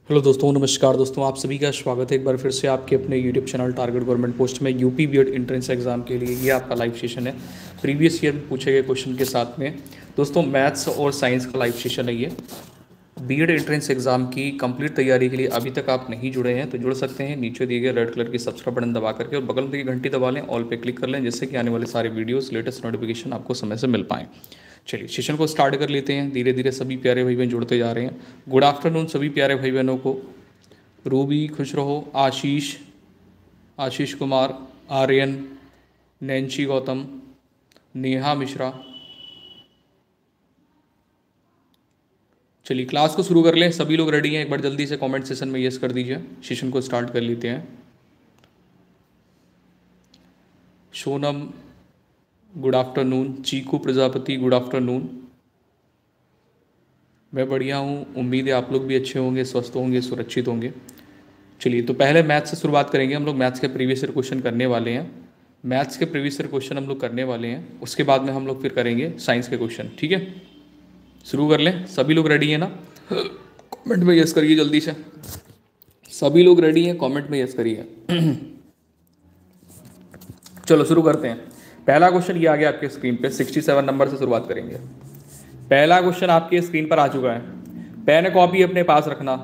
Hello दोस्तों, नमस्कार दोस्तों। आप सभी का स्वागत है एक बार फिर से आपके अपने YouTube channel target government post में यूपी बीएड एंट्रेंस एग्जाम के लिए। ये आपका लाइव सेशन है प्रीवियस ईयर में पूछे गए क्वेश्चन के साथ में। दोस्तों, मैथ्स और साइंस का लाइव सेशन है ये। बीएड एंट्रेंस एग्जाम की कंप्लीट तैयारी के लिए अभी तक आप नहीं जुड़े हैं तो जुड़ सकते हैं। नीचे दिए गए रेड कलर की सब्सक्राइब बटन दबा करके और बगल में दिए घंटी दबा लें, ऑल पे क्लिक कर लें, जिससे कि आने वाले सारे वीडियोस लेटेस्ट नोटिफिकेशन आपको समय से मिल पाएँ। चलिए सेशन को स्टार्ट कर लेते हैं। धीरे धीरे सभी प्यारे भाई बहन जुड़ते जा रहे हैं। गुड आफ्टरनून सभी प्यारे भाई बहनों को। रूबी खुश रहो, आशीष कुमार, आर्यन, नैन्सी गौतम, नेहा मिश्रा। चलिए क्लास को शुरू कर लें। सभी लोग रेडी हैं? एक बार जल्दी से कमेंट सेशन में यस कर दीजिए। सेशन को स्टार्ट कर लेते हैं। सोनम गुड आफ्टरनून, चीकू प्रजापति गुड आफ्टरनून। मैं बढ़िया हूँ, उम्मीद है आप लोग भी अच्छे होंगे, स्वस्थ होंगे, सुरक्षित होंगे। चलिए तो पहले मैथ्स से शुरुआत करेंगे। हम लोग मैथ्स के प्रीवियस ईयर क्वेश्चन करने वाले हैं। मैथ्स के प्रीवियस ईयर क्वेश्चन हम लोग करने वाले हैं, उसके बाद में हम लोग फिर करेंगे साइंस के क्वेश्चन। ठीक है, शुरू कर लें। सभी लोग रेडी हैं ना? कमेंट में यस करिए जल्दी से। सभी लोग रेडी हैं? कमेंट में यस करिए। चलो शुरू करते हैं। पहला क्वेश्चन ये आ गया आपके स्क्रीन पे। 67 नंबर से शुरुआत करेंगे। पहला क्वेश्चन आपके स्क्रीन पर आ चुका है। पेन कॉपी अपने पास रखना।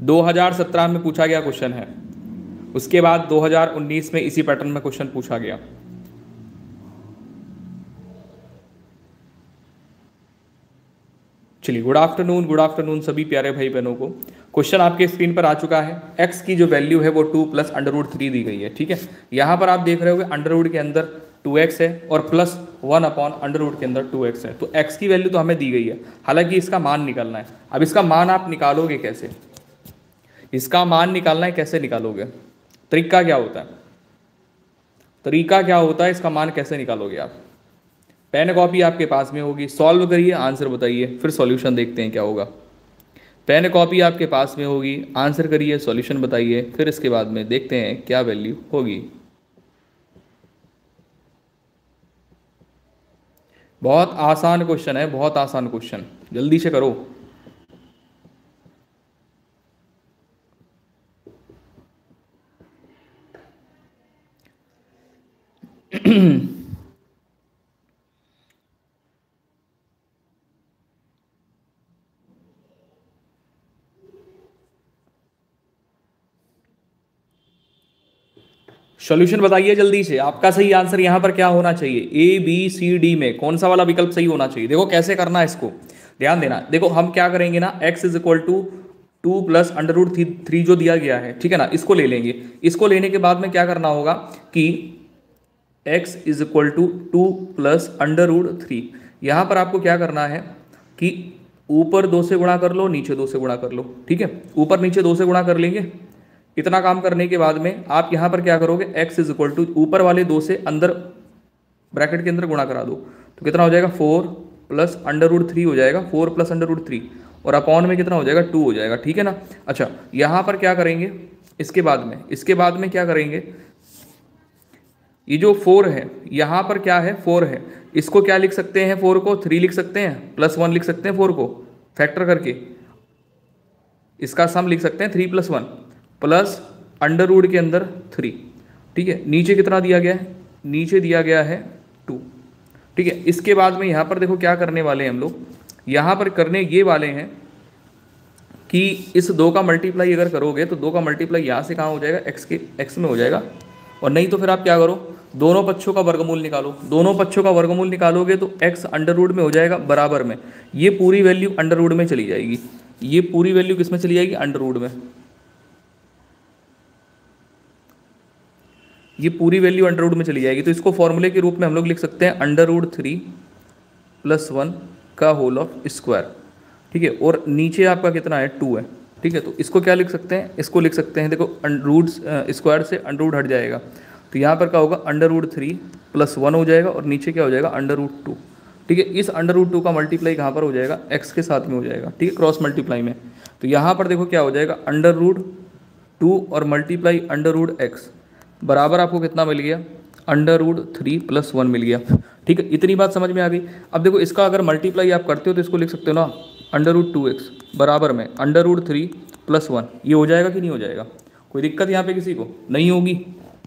2017 में पूछा गया क्वेश्चन है। उसके बाद 2019 में इसी पैटर्न में क्वेश्चन पूछा गया। चलिए गुड आफ्टरनून सभी प्यारे भाई बहनों को। क्वेश्चन आपके स्क्रीन पर आ चुका है। x की जो वैल्यू है वो 2 प्लस √3 दी गई है। ठीक है, यहां पर आप देख रहे होगे अंडर के अंदर 2x है और प्लस 1 अपॉन अंडर के अंदर 2x है। तो x की वैल्यू तो हमें दी गई है, हालांकि इसका मान निकालना है। अब इसका मान आप निकालोगे कैसे? इसका मान निकालना है, कैसे निकालोगे? तरीका क्या होता है? इसका मान कैसे निकालोगे आप? पेन कॉपी आपके पास में होगी, सॉल्व करिए, आंसर बताइए, फिर सॉल्यूशन देखते हैं क्या होगा। पेन कॉपी आपके पास में होगी, आंसर करिए, सॉल्यूशन बताइए, फिर इसके बाद में देखते हैं क्या वैल्यू होगी। बहुत आसान क्वेश्चन है, बहुत आसान क्वेश्चन, जल्दी से करो। सॉल्यूशन बताइए जल्दी से। आपका सही आंसर यहां पर क्या होना चाहिए? ए बी सी डी में कौन सा वाला विकल्प सही होना चाहिए? देखो कैसे करना है इसको, ध्यान देना। देखो हम क्या करेंगे ना, x is equal to 2 plus √3 जो दिया गया है, ठीक है ना, इसको ले लेंगे। इसको लेने के बाद में क्या करना होगा कि x is equal to 2 plus √3। यहां पर आपको क्या करना है कि ऊपर 2 से गुणा कर लो, नीचे 2 से गुणा कर लो। ठीक है, ऊपर नीचे 2 से गुणा कर लेंगे। इतना काम करने के बाद में आप यहां पर क्या करोगे, x इज इक्वल टू ऊपर वाले 2 से अंदर ब्रैकेट के अंदर गुणा करा दो, तो कितना हो जाएगा? 4 प्लस √3 हो जाएगा। 4 प्लस √3 और अपॉन में कितना हो जाएगा? 2 हो जाएगा। ठीक है ना। अच्छा, यहां पर क्या करेंगे इसके बाद में क्या करेंगे, ये जो 4 है यहां पर क्या है? 4 है। इसको क्या लिख सकते हैं? 4 को 3 लिख सकते हैं, प्लस 1 लिख सकते हैं। 4 को फैक्टर करके इसका सम लिख सकते हैं 3 + 1 प्लस अंडर के अंदर 3। ठीक है, नीचे कितना दिया गया है? नीचे दिया गया है 2। ठीक है, इसके बाद में यहाँ पर देखो क्या करने वाले हैं हम लोग। यहाँ पर करने ये वाले हैं कि इस 2 का मल्टीप्लाई अगर करोगे तो 2 का मल्टीप्लाई यहाँ से कहाँ हो जाएगा? x में हो जाएगा। और नहीं तो फिर आप क्या करो, दोनों पक्षों का वर्गमूल निकालो। दोनों पक्षों का वर्गमूल निकालोगे तो x अंडर में हो जाएगा बराबर में, ये पूरी वैल्यू अंडर में चली जाएगी। ये पूरी वैल्यू किस में चली जाएगी? अंडर में। ये पूरी वैल्यू अंडर में चली जाएगी। तो इसको फॉर्मूले के रूप में हम लोग लिख सकते हैं √3 + 1 का होल ऑफ स्क्वायर। ठीक है, और नीचे आपका कितना है? 2 है। ठीक है, तो इसको क्या लिख सकते हैं? इसको लिख सकते हैं, देखो रूट स्क्वायर से अंडर हट जाएगा, तो यहाँ पर क्या होगा? √3 + 1 हो जाएगा और नीचे क्या हो जाएगा? √2। ठीक है, इस √2 का मल्टीप्लाई कहाँ पर हो जाएगा? x के साथ में हो जाएगा। ठीक है, क्रॉस मल्टीप्लाई में। तो यहाँ पर देखो क्या हो जाएगा? √2 और मल्टीप्लाई √x बराबर आपको कितना मिल गया? √3 + 1 मिल गया। ठीक है, इतनी बात समझ में आ गई। अब देखो इसका अगर मल्टीप्लाई आप करते हो तो इसको लिख सकते हो ना √2x बराबर में √3 +1, ये हो जाएगा कि नहीं हो जाएगा? कोई दिक्कत यहाँ पे किसी को नहीं होगी?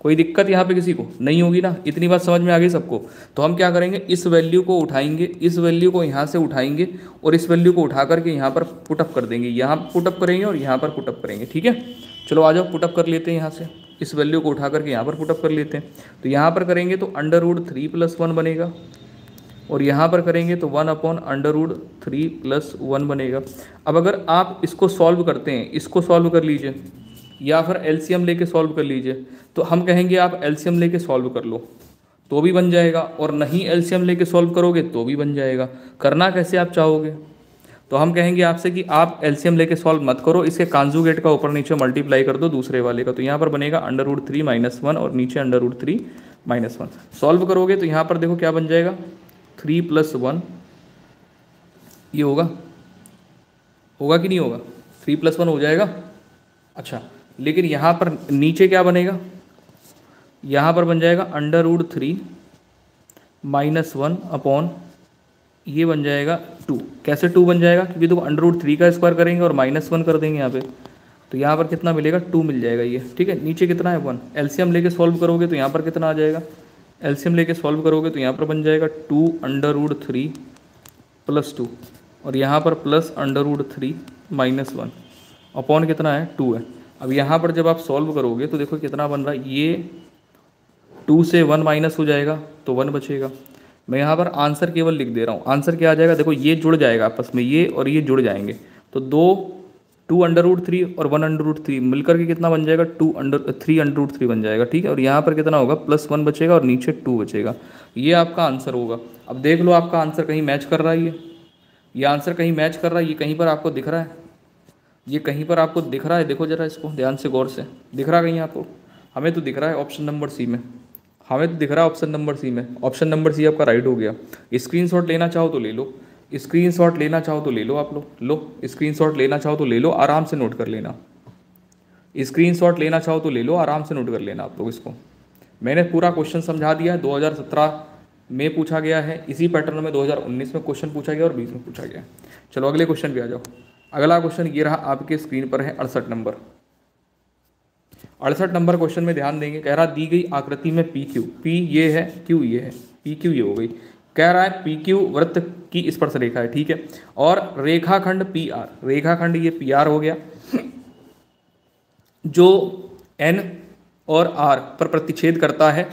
कोई दिक्कत यहाँ पे किसी को नहीं होगी ना? इतनी बात समझ में आ गई सबको? तो हम क्या करेंगे, इस वैल्यू को उठाएंगे, इस वैल्यू को यहाँ से उठाएंगे और इस वैल्यू को उठा करके यहाँ पर पुटअप कर देंगे, यहाँ पुटअप करेंगे और यहाँ पर पुटअप करेंगे। ठीक है, चलो आ जाओ पुटअप कर लेते हैं। यहाँ से इस वैल्यू को उठा करके यहाँ पर पुटअप कर लेते हैं। तो यहाँ पर करेंगे तो √3 + 1 बनेगा और यहाँ पर करेंगे तो 1/√3 + 1 बनेगा। अब अगर आप इसको सॉल्व करते हैं, इसको सॉल्व कर लीजिए या फिर एलसीएम लेके सॉल्व कर लीजिए, तो हम कहेंगे आप एलसीएम लेके सॉल्व कर लो तो भी बन जाएगा, और नहीं एलसीएम लेके सॉल्व करोगे तो भी बन जाएगा। करना कैसे आप चाहोगे? तो हम कहेंगे आपसे कि आप एलसीएम लेके सॉल्व मत करो, इसके कांजुगेट का ऊपर नीचे मल्टीप्लाई कर दो दूसरे वाले का। तो यहाँ पर बनेगा √3 - 1 और नीचे √3 - 1। सॉल्व करोगे तो यहाँ पर देखो क्या बन जाएगा, 3 + 1, ये होगा कि नहीं होगा? 3 + 1 हो जाएगा। अच्छा, लेकिन यहाँ पर नीचे क्या बनेगा, यहाँ पर बन जाएगा √3 - 1 अपॉन ये बन जाएगा 2। कैसे 2 बन जाएगा? क्योंकि देखो √3 का स्क्वायर करेंगे और -1 कर देंगे यहाँ पे, तो यहाँ पर कितना मिलेगा, 2 मिल जाएगा ये। ठीक है, नीचे कितना है 1। एलसीएम लेके सॉल्व करोगे तो यहाँ पर कितना आ जाएगा, एलसीएम लेके सॉल्व करोगे तो यहाँ पर बन जाएगा 2√3 + 2 और यहाँ पर +√3 - 1 अपॉन कितना है, 2 है। अब यहाँ पर जब आप सॉल्व करोगे तो देखो कितना बन रहा है, ये 2 से 1 माइनस हो जाएगा तो 1 बचेगा। मैं यहाँ पर आंसर केवल लिख दे रहा हूँ। आंसर क्या आ जाएगा, देखो ये जुड़ जाएगा आपस में, ये और ये जुड़ जाएंगे तो 2√3 और 1√3 मिलकर के कितना बन जाएगा, 3√3 बन जाएगा। ठीक है, और यहाँ पर कितना होगा, +1 बचेगा और नीचे 2 बचेगा। ये आपका आंसर होगा। अब देख लो आपका आंसर कहीं मैच कर रहा है, ये आंसर कहीं मैच कर रहा है, ये कहीं पर आपको दिख रहा है, ये कहीं पर आपको दिख रहा है। देखो जरा इसको ध्यान से गौर से, दिख रहा कहीं आपको? हमें तो दिख रहा है ऑप्शन नंबर सी में, हमें तो दिख रहा है ऑप्शन नंबर सी में। ऑप्शन नंबर सी आपका राइट हो गया। स्क्रीनशॉट लेना चाहो तो ले लो, स्क्रीनशॉट लेना चाहो तो ले लो, आप लो स्क्रीनशॉट लेना चाहो तो ले लो, आराम से नोट कर लेना। स्क्रीनशॉट लेना चाहो तो ले लो, आराम से नोट कर लेना आप लोग इसको। मैंने पूरा क्वेश्चन समझा दिया है। 2017 में पूछा गया है, इसी पैटर्न में 2019 में क्वेश्चन पूछा गया और 20 में पूछा गया। चलो अगले क्वेश्चन पे आ जाओ। अगला क्वेश्चन ये रहा, आपके स्क्रीन पर है 68 नंबर। 68 नंबर क्वेश्चन में ध्यान देंगे। कह रहा दी गई आकृति में PQ, P ये है, Q ये है, PQ ये हो गई। कह रहा है PQ वृत्त की स्पर्श रेखा है। ठीक है, और रेखाखंड PR, रेखाखंड ये PR हो गया, जो N और R पर प्रतिच्छेद करता है।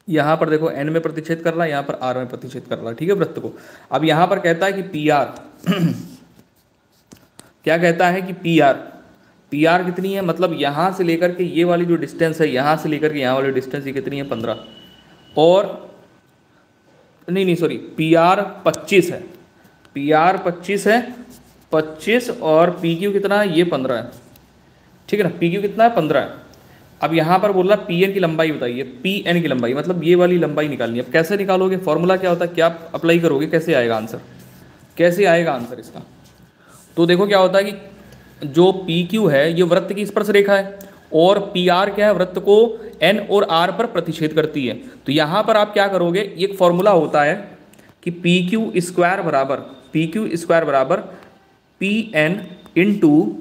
यहाँ पर देखो N में प्रतिच्छेद कर रहा है, यहाँ पर R में प्रतिच्छेद कर रहा है। ठीक है, वृत्त को। अब यहाँ पर कहता है कि PR क्या कहता है कि PR कितनी है, मतलब यहाँ से लेकर के ये वाली जो डिस्टेंस है, यहाँ से लेकर के यहाँ वाली डिस्टेंस ये कितनी है, 15, और नहीं सॉरी, PR 25 है, PR 25 है, 25 और PQ कितना है, ये 15 है। ठीक है ना, PQ कितना है, 15 है। अब यहाँ पर बोल रहा PN की लंबाई बताइए, PN की लंबाई मतलब ये वाली लंबाई निकालनी है। अब कैसे निकालोगे, फॉर्मूला क्या होता है, क्या आप अप्लाई करोगे, कैसे आएगा आंसर, कैसे आएगा आंसर इसका? तो देखो क्या होता है कि जो PQ है ये वृत्त की स्पर्श रेखा है और PR क्या है, वृत्त को N और R पर प्रतिच्छेद करती है। तो यहाँ पर आप क्या करोगे, एक फॉर्मूला होता है कि PQ स्क्वायर बराबर PN इंटू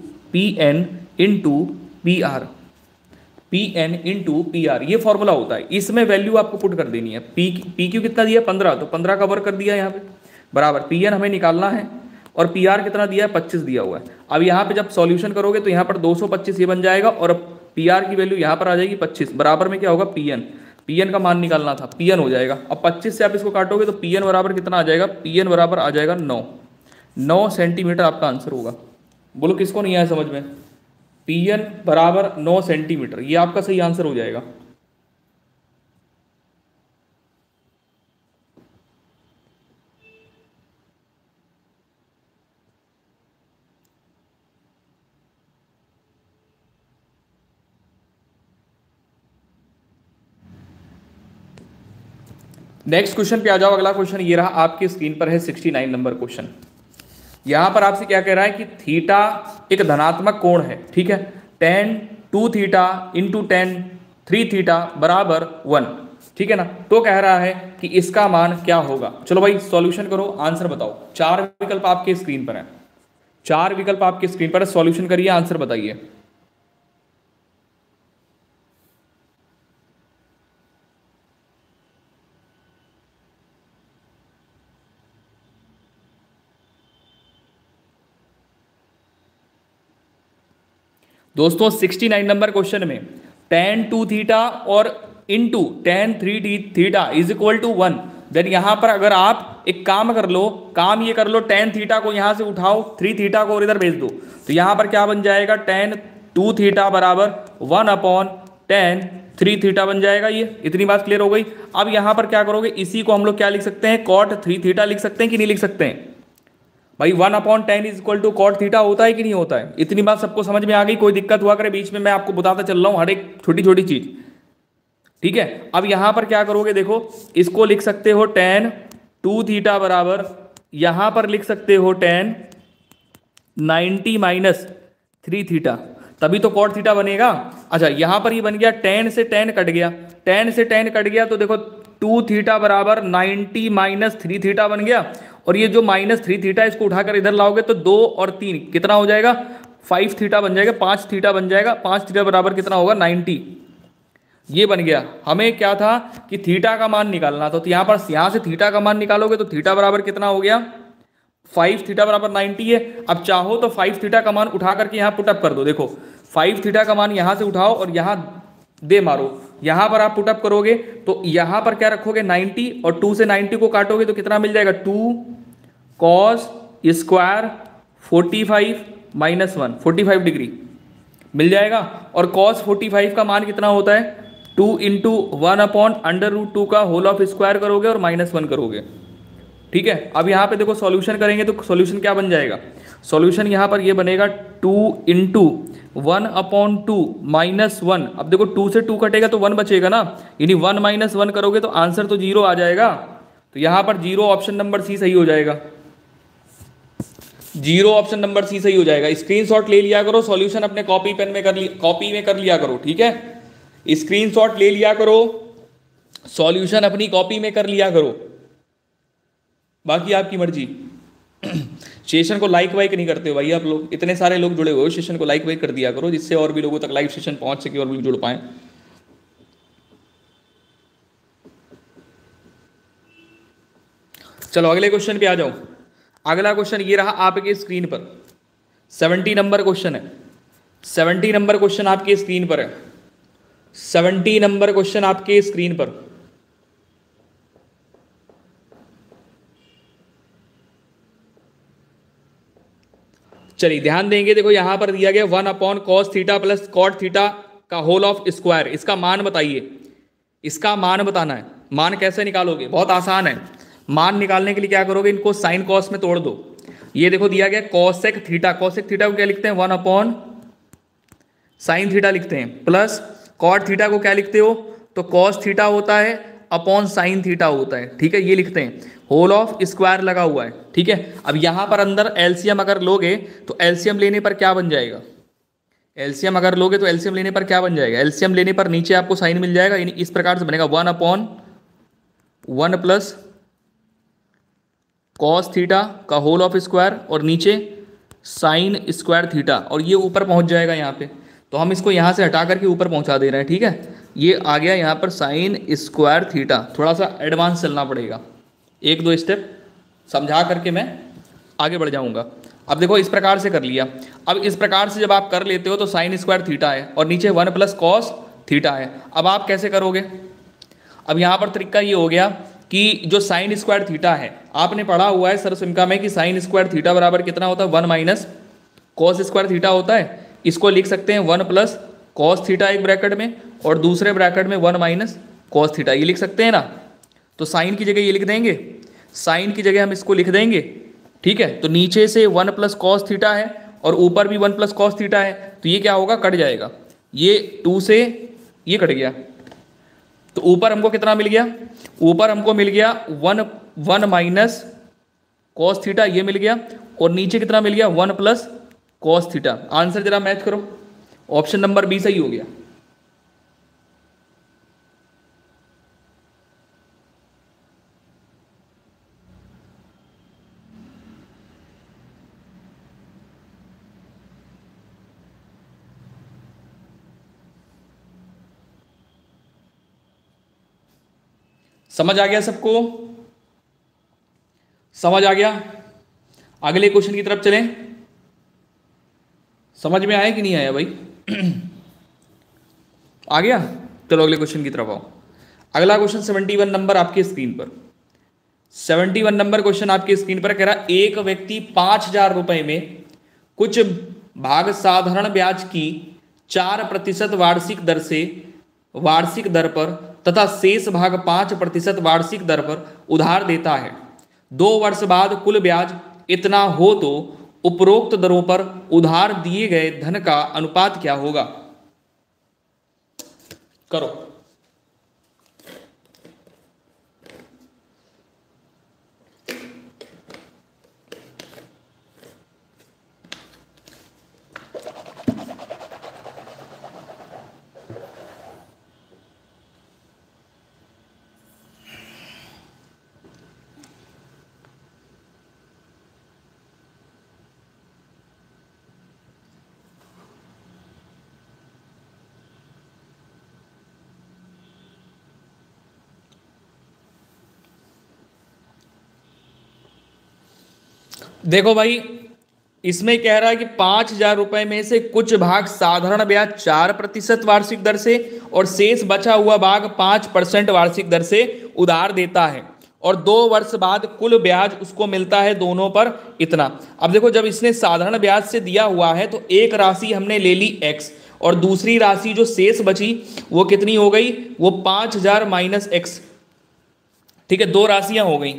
PR, ये फॉर्मूला होता है। इसमें वैल्यू आपको पुट कर देनी है। PQ कितना दिया, 15, तो 15 का वर्ग कर दिया यहाँ पे, बराबर PN हमें निकालना है और PR कितना दिया है, 25 दिया हुआ है। अब यहाँ पे जब सॉल्यूशन करोगे तो यहाँ पर 225 ये बन जाएगा और PR की वैल्यू यहाँ पर आ जाएगी 25, बराबर में क्या होगा, PN का मान निकालना था, PN हो जाएगा। अब 25 से आप इसको काटोगे तो PN बराबर कितना आ जाएगा, PN बराबर आ जाएगा 9 सेंटीमीटर आपका आंसर होगा। बोलो किसको नहीं आया समझ में, PN बराबर 9 सेंटीमीटर, ये आपका सही आंसर हो जाएगा। नेक्स्ट क्वेश्चन पे आ जाओ। अगला क्वेश्चन ये रहा, आपकी स्क्रीन पर है 69 नंबर क्वेश्चन। यहां पर आपसे क्या कह रहा है कि थीटा एक धनात्मक कोण है। ठीक है, tan 2 theta into tan 3 theta बराबर 1। ठीक है ना, तो कह रहा है कि इसका मान क्या होगा। चलो भाई सॉल्यूशन करो, आंसर बताओ। 4 विकल्प आपके स्क्रीन पर है, 4 विकल्प आपके स्क्रीन पर, सॉल्यूशन करिए, आंसर बताइए। दोस्तों 69 नंबर क्वेश्चन में tan 2 थीटा और into tan 3 theta is equal to 1, then यहां पर अगर आप एक काम कर लो, काम ये कर लो, tan थीटा को यहां से उठाओ, 3 थीटा को और इधर भेज दो, तो यहां पर क्या बन जाएगा, tan 2 थीटा बराबर 1 अपॉन tan 3 थीटा बन जाएगा। ये इतनी बात क्लियर हो गई। अब यहां पर क्या करोगे, इसी को हम लोग क्या लिख सकते हैं, cot 3 थीटा लिख सकते हैं कि नहीं लिख सकते हैं भाई। 1/10 is equal to cot theta होता है कि नहीं होता है। इतनी बात सबको समझ में आ गई, कोई दिक्कत हुआ करे बीच में, मैं आपको बताता चल रहा हूं हर एक छोटी छोटी चीज, ठीक है। अब यहां पर क्या करोगे, देखो इसको लिख सकते हो tan 2 थीटा बराबर, यहां पर लिख सकते हो tan 90 माइनस 3 थीटा, तभी तो कॉट थीटा बनेगा। अच्छा यहां पर ये बन गया, tan से tan कट गया, tan से tan कट गया, तो देखो 2 थीटा बराबर 90 माइनस 3 थीटा बन गया, और ये जो माइनस 3 थीटा इसको उठाकर इधर लाओगे तो 2 और 3 कितना हो जाएगा, 5 थीटा बन जाएगा, 5 थीटा बन जाएगा, 5 थीटा बराबर कितना होगा, 90। ये बन गया। हमें क्या था कि थीटा का मान निकालना था, तो यहां से थीटा का मान निकालोगे तो थीटा बराबर कितना हो गया, 5 थीटा बराबर 90 है। अब चाहो तो 5 थीटा का मान उठा करके यहां पुटअप कर दो, देखो 5 थीटा का मान यहां से उठाओ और यहां दे मारो, यहां पर आप पुटअप करोगे तो यहां पर क्या रखोगे 90, और 2 से 90 को काटोगे तो कितना मिल जाएगा, 2 कॉस स्क्वायर 45 माइनस 1, 45 डिग्री मिल जाएगा। और कॉस 45 का मान कितना होता है, 2 इंटू 1/√2 का होल ऑफ स्क्वायर करोगे और -1 करोगे, ठीक है। अब यहाँ पे देखो सॉल्यूशन करेंगे तो सॉल्यूशन क्या बन जाएगा, सॉल्यूशन यहाँ पर ये बनेगा 2 इंटू 1/2 -1। अब देखो 2 से 2 कटेगा तो 1 बचेगा ना, यानी 1 - 1 करोगे तो आंसर तो 0 आ जाएगा। तो यहाँ पर 0 ऑप्शन नंबर सी सही हो जाएगा, 0 ऑप्शन नंबर सी सही हो जाएगा। स्क्रीनशॉट ले लिया करो, सॉल्यूशन अपने कॉपी पेन में कॉपी में कर लिया करो, ठीक है। स्क्रीनशॉट ले लिया करो, सॉल्यूशन अपनी कॉपी में कर लिया करो, बाकी आपकी मर्जी। सेशन को लाइक वाइक नहीं करते हो भाई आप लोग, इतने सारे लोग जुड़े हुए हो, सेशन को लाइक वाइक कर दिया करो, जिससे और भी लोगों तक लाइव सेशन पहुंच सके और भी जुड़ पाए। चलो अगले क्वेश्चन पे आ जाओ। अगला क्वेश्चन ये रहा आपके स्क्रीन पर, 70 नंबर क्वेश्चन है, 70 नंबर क्वेश्चन आपके स्क्रीन पर है, 70 नंबर क्वेश्चन आपके स्क्रीन पर। चलिए ध्यान देंगे, देखो यहां पर दिया गया 1/cos theta plus cot theta का होल ऑफ स्क्वायर, इसका मान बताइए, इसका मान बताना है। मान कैसे निकालोगे, बहुत आसान है। मान निकालने के लिए क्या करोगे, इनको साइन कॉस में तोड़ दो। ये देखो दिया गया कॉसेक थीटा, कॉसेक थीटा को क्या लिखते हैं, 1/sin थीटा लिखते हैं, प्लस कॉट थीटा को क्या लिखते हो, तो कॉस थीटा होता है अपॉन साइन थीटा होता है, ठीक है, ये लिखते हैं। होल ऑफ स्क्वायर लगा हुआ है, ठीक है। अब यहां पर अंदर एलसीएम अगर लोगे तो एलसीएम लेने पर क्या बन जाएगा, एलसीएम अगर लोगे तो एलसीएम लेने पर क्या बन जाएगा, एलसीएम लेने पर नीचे आपको साइन मिल जाएगा, यानी इस प्रकार से बनेगा 1/1 प्लस कॉस थीटा का होल ऑफ स्क्वायर और नीचे साइन स्क्वायर थीटा, और ये ऊपर पहुंच जाएगा यहाँ पे, तो हम इसको यहाँ से हटा करके ऊपर पहुंचा दे रहे हैं, ठीक है। ये आ गया यहाँ पर साइन स्क्वायर थीटा, थोड़ा सा एडवांस चलना पड़ेगा, 1-2 स्टेप समझा करके मैं आगे बढ़ जाऊंगा। अब देखो इस प्रकार से कर लिया। अब इस प्रकार से जब आप कर लेते हो तो साइन स्क्वायर थीटा है और नीचे 1 प्लस कॉस थीटा है। अब आप कैसे करोगे, अब यहाँ पर तरीका ये हो गया कि जो साइन स्क्वायर थीटा है, आपने पढ़ा हुआ है सरसमिका में कि साइन स्क्वायर थीटा बराबर कितना होता है, 1 माइनस कॉस स्क्वायर थीटा होता है। इसको लिख सकते हैं 1 प्लस कॉस थीटा एक ब्रैकेट में और दूसरे ब्रैकेट में 1 माइनस कॉस थीटा, ये लिख सकते हैं ना। तो साइन की जगह ये लिख देंगे, साइन की जगह हम इसको लिख देंगे, ठीक है। तो नीचे से 1 प्लस कॉस थीटा है और ऊपर भी 1 प्लस कॉस थीटा है, तो ये क्या होगा, कट जाएगा, ये 2 से ये कट गया, तो ऊपर हमको कितना मिल गया, ऊपर हमको मिल गया 1 माइनस कॉस थीटा, ये मिल गया, और नीचे कितना मिल गया, 1 प्लस कॉस थीटा। आंसर जरा मैच करो, ऑप्शन नंबर बी सही हो गया। समझ आ गया सबको? समझ आ गया? अगले क्वेश्चन की तरफ चलें। समझ में आया कि नहीं आया भाई? आ गया? चलो अगले क्वेश्चन की तरफ आओ। अगला क्वेश्चन 71 नंबर आपकी स्क्रीन पर। 71 नंबर क्वेश्चन आपकी स्क्रीन पर कह रहा, एक व्यक्ति 5,000 रुपए में कुछ भाग साधारण ब्याज की 4% वार्षिक दर पर तथा शेष भाग 5% वार्षिक दर पर उधार देता है। 2 वर्ष बाद कुल ब्याज इतना हो तो उपरोक्त दरों पर उधार दिए गए धन का अनुपात क्या होगा? करो। देखो भाई, इसमें कह रहा है कि 5,000 रुपए में से कुछ भाग साधारण ब्याज 4% वार्षिक दर से और शेष बचा हुआ भाग 5% वार्षिक दर से उधार देता है और 2 वर्ष बाद कुल ब्याज उसको मिलता है दोनों पर इतना। अब देखो, जब इसने साधारण ब्याज से दिया हुआ है तो एक राशि हमने ले ली x और दूसरी राशि जो शेष बची वो कितनी हो गई? वो 5,000 माइनस x। ठीक है, 2 राशियां हो गई।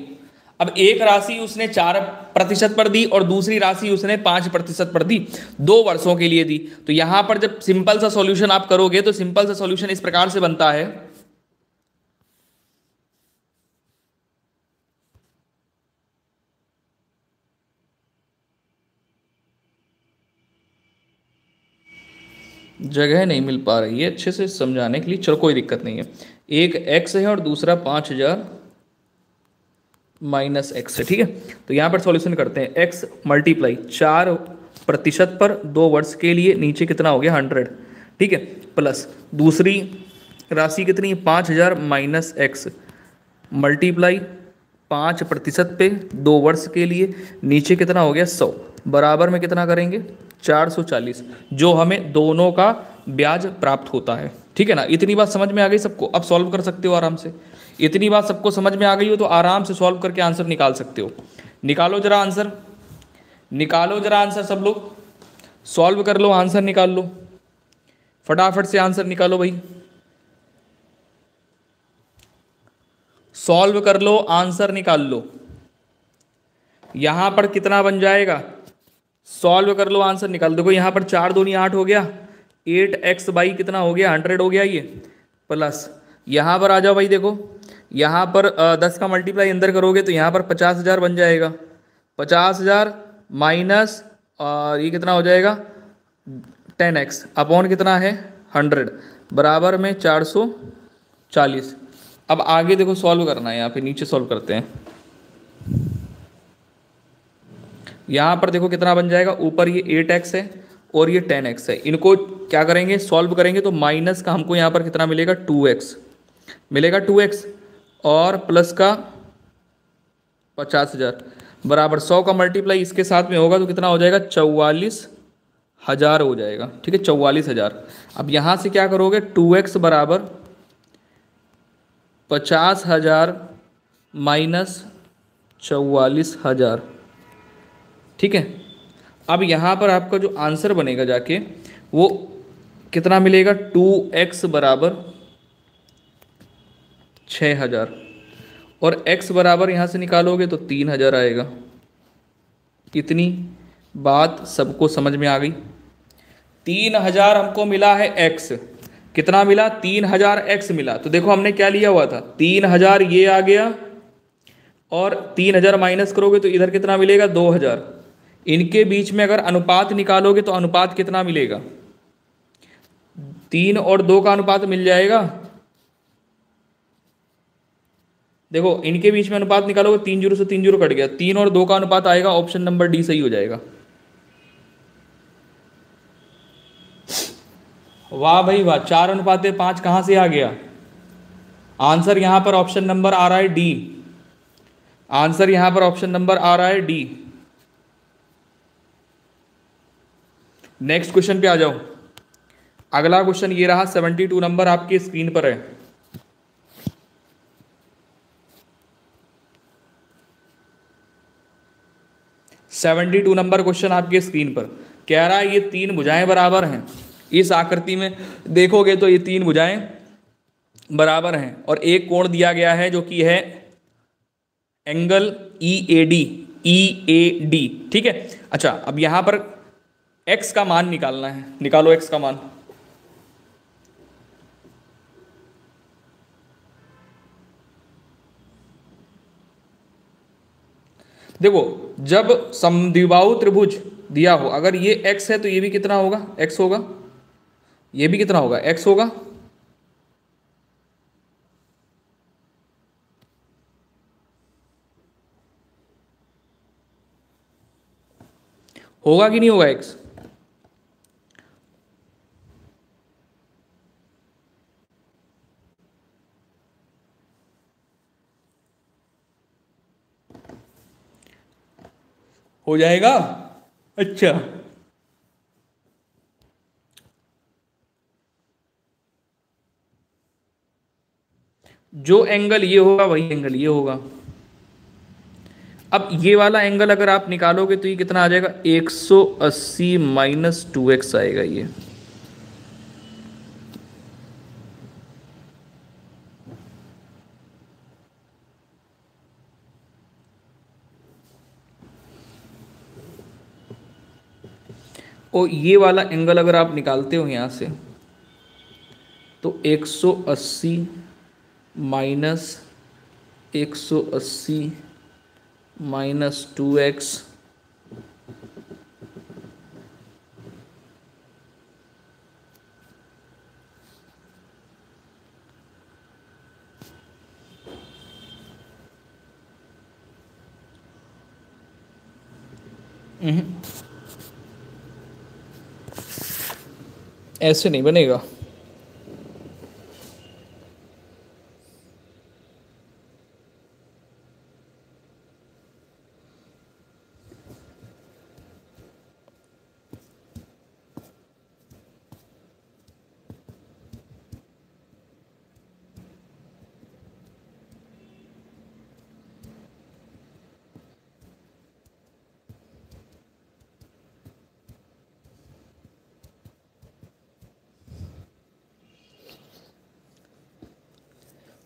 अब एक राशि उसने 4% पर दी और दूसरी राशि उसने 5% पर दी, 2 वर्षों के लिए दी। तो यहां पर जब सिंपल सा सॉल्यूशन आप करोगे तो सिंपल सा सॉल्यूशन इस प्रकार से बनता है। जगह नहीं मिल पा रही है अच्छे से समझाने के लिए, चलो कोई दिक्कत नहीं है। एक x है और दूसरा 5,000 माइनस एक्स है। ठीक है, तो यहां पर सॉल्यूशन करते हैं। x मल्टीप्लाई 4% पर 2 वर्ष के लिए, नीचे कितना हो गया 100। ठीक है, प्लस दूसरी राशि कितनी, 5,000 माइनस एक्स मल्टीप्लाई 5% पे 2 वर्ष के लिए, नीचे कितना हो गया 100, बराबर में कितना करेंगे 440, जो हमें दोनों का ब्याज प्राप्त होता है। ठीक है ना, इतनी बात समझ में आ गई सबको? अब सॉल्व कर सकते हो आराम से। इतनी बात सबको समझ में आ गई हो तो आराम से सॉल्व करके आंसर निकाल सकते हो। निकालो जरा आंसर, निकालो जरा आंसर, सब लोग सॉल्व कर लो, आंसर निकाल लो, फटाफट से आंसर निकालो भाई, सॉल्व कर लो, आंसर निकाल लो। यहां पर कितना बन जाएगा? सॉल्व कर लो, आंसर निकाल। देखो यहां पर 4 दूनी 8 हो गया, 8x बाई कितना हो गया 100 हो गया ये, प्लस यहां पर आ जाओ भाई। देखो यहां पर 10 का मल्टीप्लाई अंदर करोगे तो यहां पर 50,000 बन जाएगा, 50,000 माइनस और ये कितना हो जाएगा 10x अपॉन कितना है 100 बराबर में 440। अब आगे देखो सॉल्व करना है, यहाँ पे नीचे सॉल्व करते हैं। यहाँ पर देखो कितना बन जाएगा, ऊपर ये 8x है और ये 10x है, इनको क्या करेंगे सॉल्व करेंगे तो माइनस का हमको यहाँ पर कितना मिलेगा 2x मिलेगा, 2x और प्लस का 50,000 बराबर 100 का मल्टीप्लाई इसके साथ में होगा तो कितना हो जाएगा 44,000 हो जाएगा। ठीक है, 44,000। अब यहाँ से क्या करोगे 2x बराबर 50,000 माइनस 44,000। ठीक है, अब यहाँ पर आपका जो आंसर बनेगा जाके वो कितना मिलेगा 2x बराबर 6,000 और x बराबर यहाँ से निकालोगे तो 3,000 आएगा। इतनी बात सबको समझ में आ गई? 3,000 हमको मिला है x, कितना मिला 3,000 x मिला। तो देखो हमने क्या लिया हुआ था 3,000 ये आ गया और 3,000 माइनस करोगे तो इधर कितना मिलेगा 2,000। इनके बीच में अगर अनुपात निकालोगे तो अनुपात कितना मिलेगा 3 और 2 का अनुपात मिल जाएगा। देखो इनके बीच में अनुपात निकालोगे 3 जीरो से 3 जीरो कट गया, 3 और 2 का अनुपात आएगा, ऑप्शन नंबर डी सही हो जाएगा। वाह भाई वाह, 4:5 कहां से आ गया? आंसर यहां पर ऑप्शन नंबर आ रहा है डी। आंसर यहां पर ऑप्शन नंबर आ रहा है डी। नेक्स्ट क्वेश्चन पे आ जाओ। अगला क्वेश्चन ये रहा, 72 नंबर आपकी स्क्रीन पर है। 72 नंबर क्वेश्चन आपके स्क्रीन पर कह रहा है ये तीन भुजाएं बराबर हैं। इस आकृति में देखोगे तो ये तीन भुजाएं बराबर हैं और एक कोण दिया गया है जो कि है एंगल ई ए डी। ठीक है। अच्छा, अब यहां पर x का मान निकालना है। निकालो x का मान। देखो, जब समद्विबाहु त्रिभुज दिया हो, अगर ये x है तो ये भी कितना होगा, x होगा। ये भी कितना होगा, x होगा। होगा कि नहीं होगा x? हो जाएगा। अच्छा, जो एंगल ये होगा वही एंगल ये होगा। अब ये वाला एंगल अगर आप निकालोगे तो ये कितना आ जाएगा, 180 माइनस 2x आएगा ये। और ये वाला एंगल अगर आप निकालते हो यहां से तो 180 माइनस 180 माइनस 2x ऐसे नहीं बनेगा।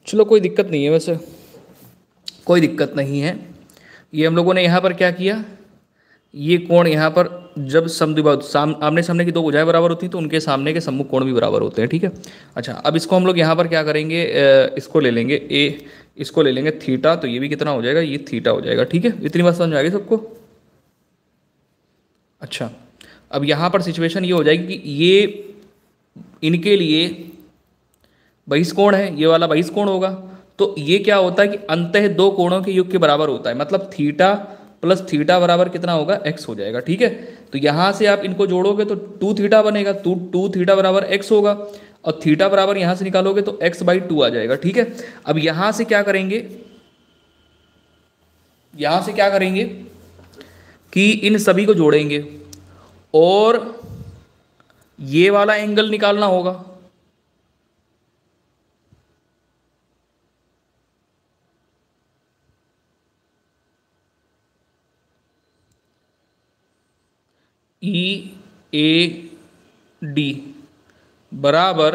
चलो, कोई दिक्कत नहीं है, वैसे कोई दिक्कत नहीं है। ये हम लोगों ने यहाँ पर क्या किया, ये कोण यहाँ पर जब समद्विबाहु आमने सामने की दो भुजाएं बराबर होती हैं तो उनके सामने के सम्मुख कोण भी बराबर होते हैं। ठीक है। अच्छा, अब इसको हम लोग यहाँ पर क्या करेंगे, इसको ले लेंगे इसको ले लेंगे थीटा, तो ये भी कितना हो जाएगा, ये थीटा हो जाएगा। ठीक है, इतनी बात समझ में आ गई सबको। अच्छा, अब यहाँ पर सिचुएशन ये हो जाएगी कि ये इनके लिए बहिष्कोण है, ये वाला बहिष्कोण होगा, तो ये क्या होता है कि अंततः दो कोणों के योग के बराबर होता है, मतलब थीटा प्लस थीटा बराबर कितना होगा, x हो जाएगा। ठीक है, तो यहां से आप इनको जोड़ोगे तो 2 थीटा बनेगा, 2 थीटा बराबर x होगा, और थीटा बराबर यहां से निकालोगे तो x/2 आ जाएगा। ठीक है, अब यहां से क्या करेंगे, यहां से क्या करेंगे कि इन सभी को जोड़ेंगे और ये वाला एंगल निकालना होगा। EAD बराबर,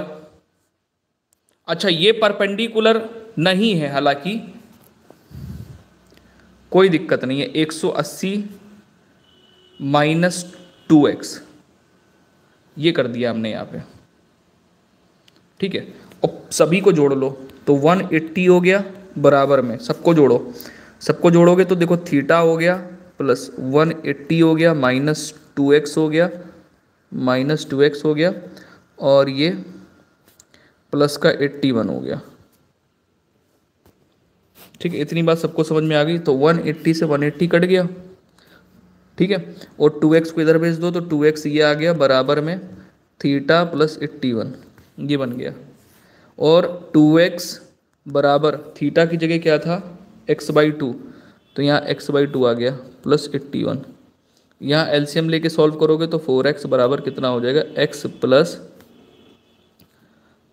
अच्छा ये परपेंडिकुलर नहीं है, हालांकि कोई दिक्कत नहीं है, 180 माइनस 2x ये कर दिया हमने यहाँ पे। ठीक है, और सभी को जोड़ लो तो 180 हो गया बराबर में, सबको जोड़ो, सबको जोड़ोगे तो देखो थीटा हो गया प्लस 180 हो गया माइनस 2x हो गया, माइनस 2x हो गया, और ये प्लस का 81 हो गया। ठीक है, इतनी बात सबको समझ में आ गई। तो 180 से 180 कट गया। ठीक है, और 2x को इधर भेज दो तो 2x ये आ गया बराबर में थीटा प्लस 81 ये बन गया, और 2x बराबर थीटा की जगह क्या था x/2, तो यहाँ x/2 आ गया प्लस 81। यहाँ एलसीएम लेके सॉल्व करोगे तो 4x बराबर कितना हो जाएगा x प्लस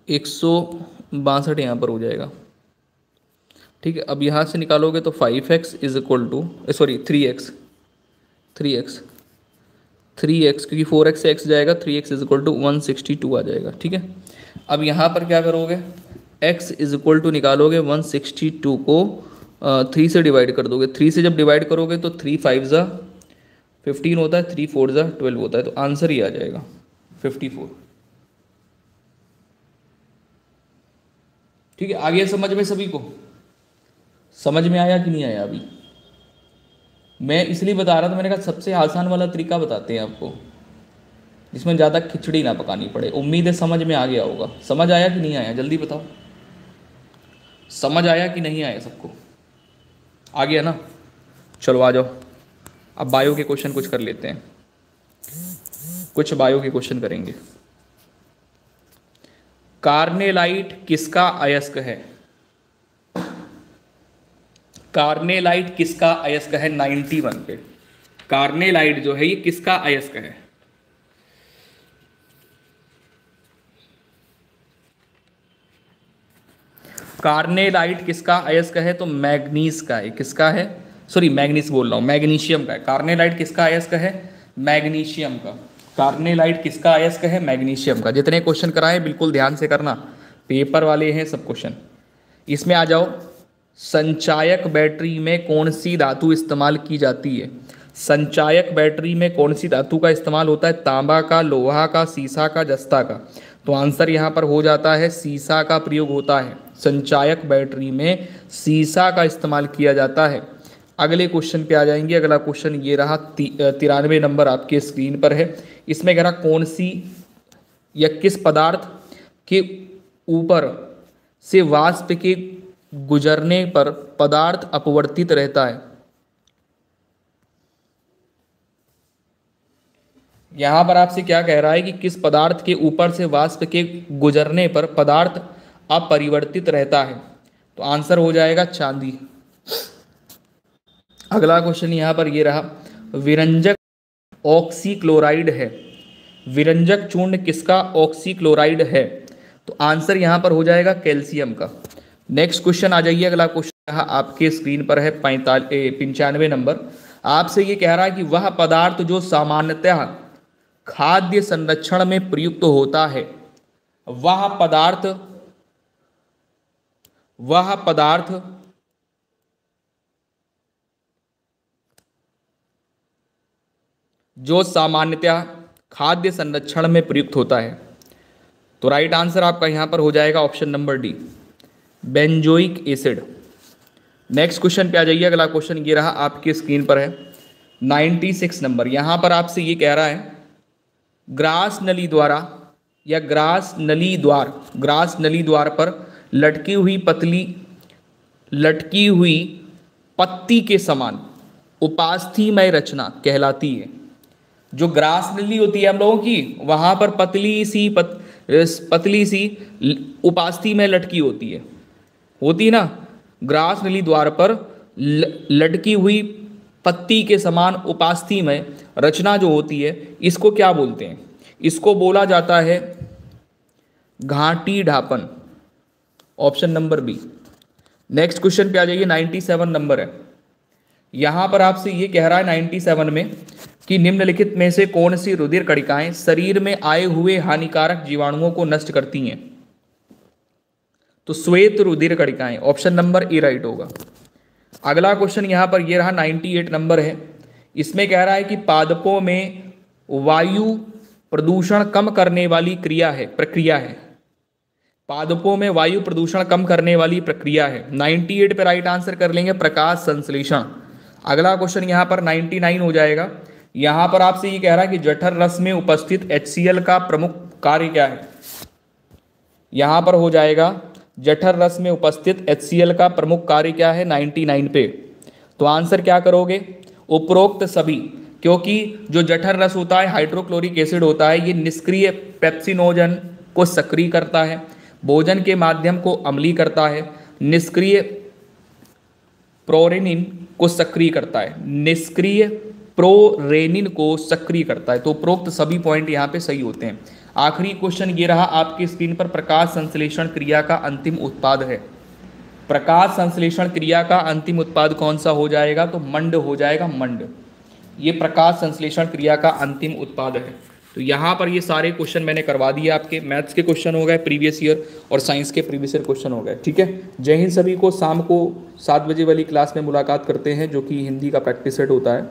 162 यहाँ पर हो जाएगा। ठीक है, अब यहाँ से निकालोगे तो 5x is equal to sorry 3x क्योंकि 4x से x जाएगा, 3x इज इक्वल टू 162 आ जाएगा। ठीक है, अब यहाँ पर क्या करोगे x इज इक्वल टू निकालोगे 162 को 3 से डिवाइड कर दोगे। 3 से जब डिवाइड करोगे तो 3 5 ज़ा 15 होता है, 3 4 ज़ा 12 होता है, तो आंसर ही आ जाएगा 54। ठीक है, आगे समझ में सभी को? समझ में आया कि नहीं आया? अभी मैं इसलिए बता रहा था, मैंने कहा सबसे आसान वाला तरीका बताते हैं आपको जिसमें ज़्यादा खिचड़ी ना पकानी पड़े। उम्मीद है समझ में आ गया होगा। समझ आया कि नहीं आया जल्दी बताओ, समझ आया कि नहीं आया सबको? आ गया ना? चलो आ जाओ, अब बायो के क्वेश्चन कुछ कर लेते हैं, कुछ बायो के क्वेश्चन करेंगे। कार्नेलाइट किसका अयस्क है? कार्नेलाइट किसका अयस्क है? 91 पे कार्नेलाइट जो है ये किसका अयस्क है? कार्नेलाइट किसका अयस्क है? तो मैग्नीज का है। किसका है? सॉरी मैग्नीज बोल रहा हूं, मैग्नीशियम का है। कार्नेलाइट किसका अयस्क है? मैग्नीशियम का। कार्नेलाइट किसका अयस्क है? मैग्नीशियम का। जितने क्वेश्चन कराए बिल्कुल ध्यान से करना, पेपर वाले हैं सब क्वेश्चन। इसमें आ जाओ, संचायक बैटरी में कौन सी धातु इस्तेमाल की जाती है? संचायक बैटरी में कौन सी धातु का इस्तेमाल होता है? तांबा का, लोहा का, सीसा का, जस्ता का। तो आंसर यहाँ पर हो जाता है सीसा का प्रयोग होता है। संचायक बैटरी में सीसा का इस्तेमाल किया जाता है। अगले क्वेश्चन पे आ जाएंगे। अगला क्वेश्चन ये रहा, 93 नंबर आपके स्क्रीन पर है। इसमें कह रहा कौन सी या किस पदार्थ के ऊपर से वाष्प के गुजरने पर पदार्थ अपवर्तित रहता है? यहां पर आपसे क्या कह रहा है कि किस पदार्थ के ऊपर से वाष्प के गुजरने पर पदार्थ अपरिवर्तित रहता है? तो आंसर हो जाएगा चांदी। अगला क्वेश्चन यहां पर ये रहा, विरंजक ऑक्सीक्लोराइड है। विरंजक चूर्ण किसका ऑक्सीक्लोराइड है? तो आंसर यहां पर हो जाएगा कैल्शियम का। नेक्स्ट क्वेश्चन आ जाइए। अगला क्वेश्चन आपके स्क्रीन पर है 95 नंबर। आपसे ये कह रहा है कि वह पदार्थ जो सामान्यतः खाद्य संरक्षण में प्रयुक्त होता है, वह पदार्थ जो सामान्यतः खाद्य संरक्षण में प्रयुक्त होता है। तो राइट आंसर आपका यहां पर हो जाएगा option number D, benzoic acid. Next question पे आ जाइए। अगला क्वेश्चन ये रहा, आपकी स्क्रीन पर है 96 नंबर। यहां पर आपसे ये कह रहा है, ग्रास नली द्वारा या ग्रास नली द्वार पर लटकी हुई पत्ती के समान उपास्थीमय रचना कहलाती है। जो ग्रास नली होती है हम लोगों की, वहां पर पतली सी उपास्थि में लटकी होती है ना। ग्रास नली द्वार पर लटकी हुई पत्ती के समान उपास्थि में रचना जो होती है, इसको क्या बोलते हैं? इसको बोला जाता है घाटी ढापन। Option number B. Next question पे आ जाइए, 97 नंबर है। यहां पर आपसे ये कह रहा है 97 में कि निम्नलिखित में से कौन सी रुधिर कणिकाएं शरीर में आए हुए हानिकारक जीवाणुओं को नष्ट करती हैं? तो श्वेत रुधिर कणिकाएं। ऑप्शन नंबर ए राइट होगा। अगला क्वेश्चन यहां पर यह रहा 98 नंबर है। इसमें कह रहा है कि पादपों में वायु प्रदूषण कम करने वाली प्रक्रिया है। पादपों में वायु प्रदूषण कम करने वाली प्रक्रिया है। 98 पे राइट आंसर कर लेंगे प्रकाश संश्लेषण। अगला क्वेश्चन यहां पर 99 हो जाएगा। यहां पर आपसे ये कह रहा है कि जठर रस में उपस्थित HCl का प्रमुख कार्य क्या है? यहां पर हो जाएगा जठर रस में उपस्थित HCl का प्रमुख कार्य क्या है 99 पे। तो आंसर क्या करोगे? उपरोक्त सभी, क्योंकि जो जठर रस होता है हाइड्रोक्लोरिक एसिड होता है, ये निष्क्रिय पेप्सिनोजन को सक्रिय करता है, भोजन के माध्यम को अम्लीय करता है, निष्क्रिय प्रोरेनिन को सक्रिय करता है, निष्क्रिय प्रोरेनिन को सक्रिय करता है। तो उपरोक्त सभी पॉइंट यहाँ पे सही होते हैं। आखिरी क्वेश्चन ये रहा आपकी स्क्रीन पर, प्रकाश संश्लेषण क्रिया का अंतिम उत्पाद है। प्रकाश संश्लेषण क्रिया का अंतिम उत्पाद कौन सा हो जाएगा? तो मंड हो जाएगा, मंड। ये प्रकाश संश्लेषण क्रिया का अंतिम उत्पाद है। तो यहाँ पर ये सारे क्वेश्चन मैंने करवा दिए, आपके मैथ्स के क्वेश्चन हो गए प्रीवियस ईयर और साइंस के प्रीवियस ईयर क्वेश्चन हो गए। ठीक है, जय हिंद सभी को। शाम को 7 बजे वाली क्लास में मुलाकात करते हैं जो कि हिंदी का प्रैक्टिस सेट होता है।